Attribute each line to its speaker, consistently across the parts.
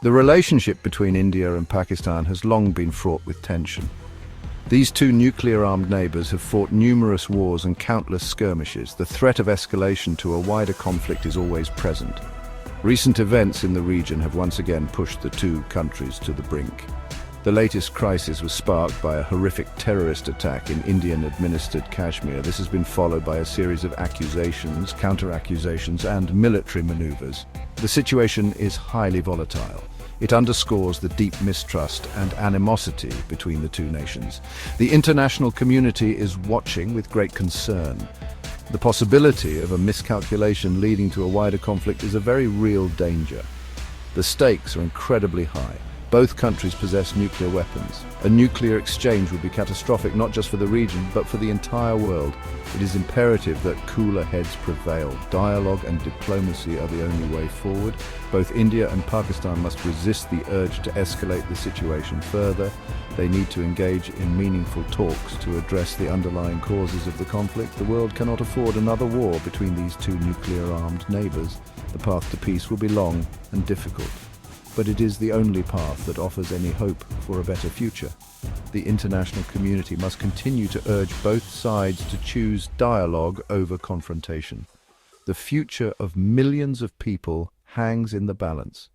Speaker 1: The relationship between India and Pakistan has long been fraught with tension. These two nuclear-armed neighbors have fought numerous wars and countless skirmishes. The threat of escalation to a wider conflict is always present. Recent events in the region have once again pushed the two countries to the brink. The latest crisis was sparked by a horrific terrorist attack in Indian-administered Kashmir. This has been followed by a series of accusations, counter-accusations, and military maneuvers. The situation is highly volatile. It underscores the deep mistrust and animosity between the two nations. The international community is watching with great concern. The possibility of a miscalculation leading to a wider conflict is a very real danger. The stakes are incredibly high. Both countries possess nuclear weapons. A nuclear exchange would be catastrophic not just for the region, but for the entire world. It is imperative that cooler heads prevail. Dialogue and diplomacy are the only way forward. Both India and Pakistan must resist the urge to escalate the situation further. They need to engage in meaningful talks to address the underlying causes of the conflict. The world cannot afford another war between these two nuclear-armed neighbors. The path to peace will be long and difficult, but it is the only path that offers any hope for a better future. The international community must continue to urge both sides to choose dialogue over confrontation. The future of millions of people hangs in the balance.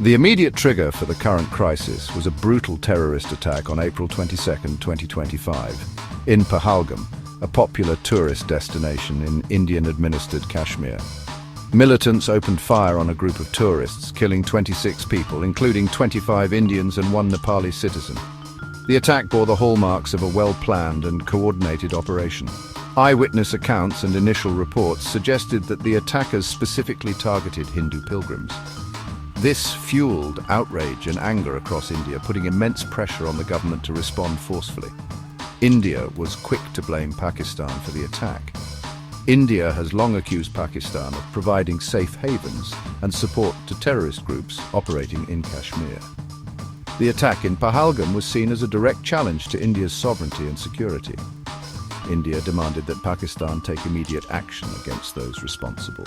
Speaker 1: The immediate trigger for the current crisis was a brutal terrorist attack on April 22, 2025, in Pahalgam, a popular tourist destination in Indian-administered Kashmir. Militants opened fire on a group of tourists, killing 26 people, including 25 Indians and one Nepali citizen. The attack bore the hallmarks of a well-planned and coordinated operation. Eyewitness accounts and initial reports suggested that the attackers specifically targeted Hindu pilgrims. This fueled outrage and anger across India, putting immense pressure on the government to respond forcefully. India was quick to blame Pakistan for the attack. India has long accused Pakistan of providing safe havens and support to terrorist groups operating in Kashmir. The attack in Pahalgam was seen as a direct challenge to India's sovereignty and security. India demanded that Pakistan take immediate action against those responsible.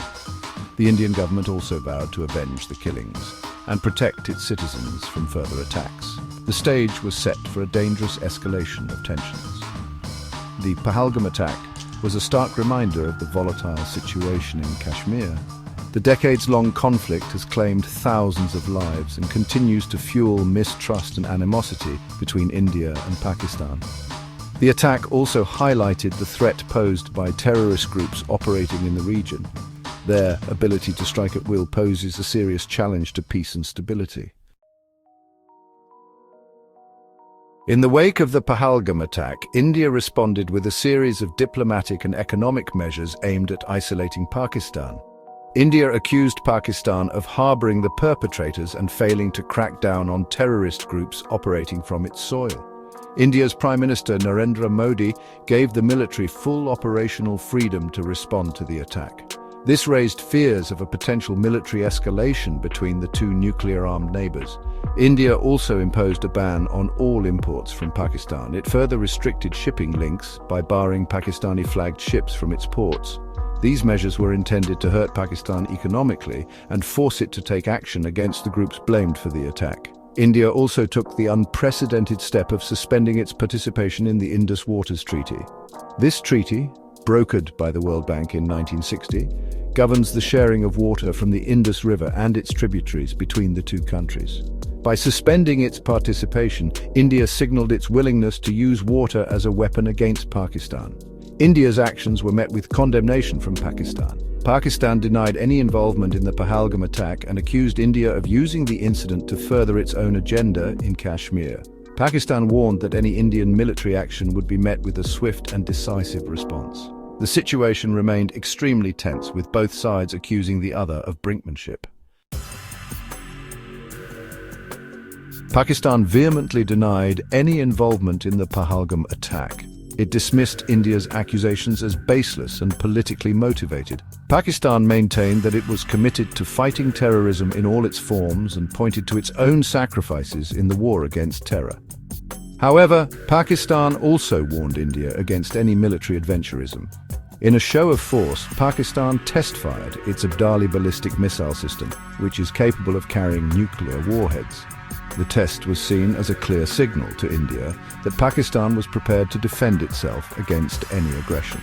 Speaker 1: The Indian government also vowed to avenge the killings and protect its citizens from further attacks. The stage was set for a dangerous escalation of tensions. The Pahalgam attack was a stark reminder of the volatile situation in Kashmir. The decades-long conflict has claimed thousands of lives and continues to fuel mistrust and animosity between India and Pakistan. The attack also highlighted the threat posed by terrorist groups operating in the region. Their ability to strike at will poses a serious challenge to peace and stability. In the wake of the Pahalgam attack, India responded with a series of diplomatic and economic measures aimed at isolating Pakistan. India accused Pakistan of harboring the perpetrators and failing to crack down on terrorist groups operating from its soil. India's Prime Minister Narendra Modi gave the military full operational freedom to respond to the attack. This raised fears of a potential military escalation between the two nuclear-armed neighbors. India also imposed a ban on all imports from Pakistan. It further restricted shipping links by barring Pakistani-flagged ships from its ports. These measures were intended to hurt Pakistan economically and force it to take action against the groups blamed for the attack. India also took the unprecedented step of suspending its participation in the Indus Waters Treaty. This treaty, brokered by the World Bank in 1960, governs the sharing of water from the Indus River and its tributaries between the two countries. By suspending its participation, India signaled its willingness to use water as a weapon against Pakistan. India's actions were met with condemnation from Pakistan. Pakistan denied any involvement in the Pahalgam attack and accused India of using the incident to further its own agenda in Kashmir. Pakistan warned that any Indian military action would be met with a swift and decisive response. The situation remained extremely tense, with both sides accusing the other of brinkmanship. Pakistan vehemently denied any involvement in the Pahalgam attack. It dismissed India's accusations as baseless and politically motivated. Pakistan maintained that it was committed to fighting terrorism in all its forms and pointed to its own sacrifices in the war against terror. However, Pakistan also warned India against any military adventurism. In a show of force, Pakistan test-fired its Abdali ballistic missile system, which is capable of carrying nuclear warheads. The test was seen as a clear signal to India that Pakistan was prepared to defend itself against any aggression.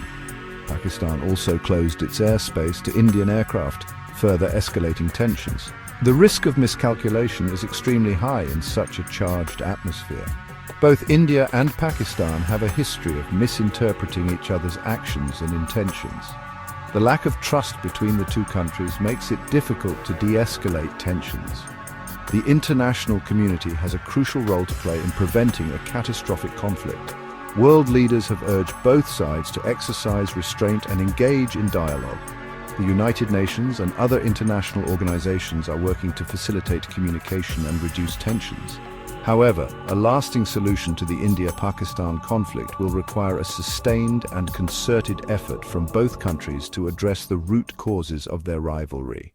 Speaker 1: Pakistan also closed its airspace to Indian aircraft, further escalating tensions. The risk of miscalculation is extremely high in such a charged atmosphere. Both India and Pakistan have a history of misinterpreting each other's actions and intentions. The lack of trust between the two countries makes it difficult to de-escalate tensions. The international community has a crucial role to play in preventing a catastrophic conflict. World leaders have urged both sides to exercise restraint and engage in dialogue. The United Nations and other international organizations are working to facilitate communication and reduce tensions. However, a lasting solution to the India-Pakistan conflict will require a sustained and concerted effort from both countries to address the root causes of their rivalry.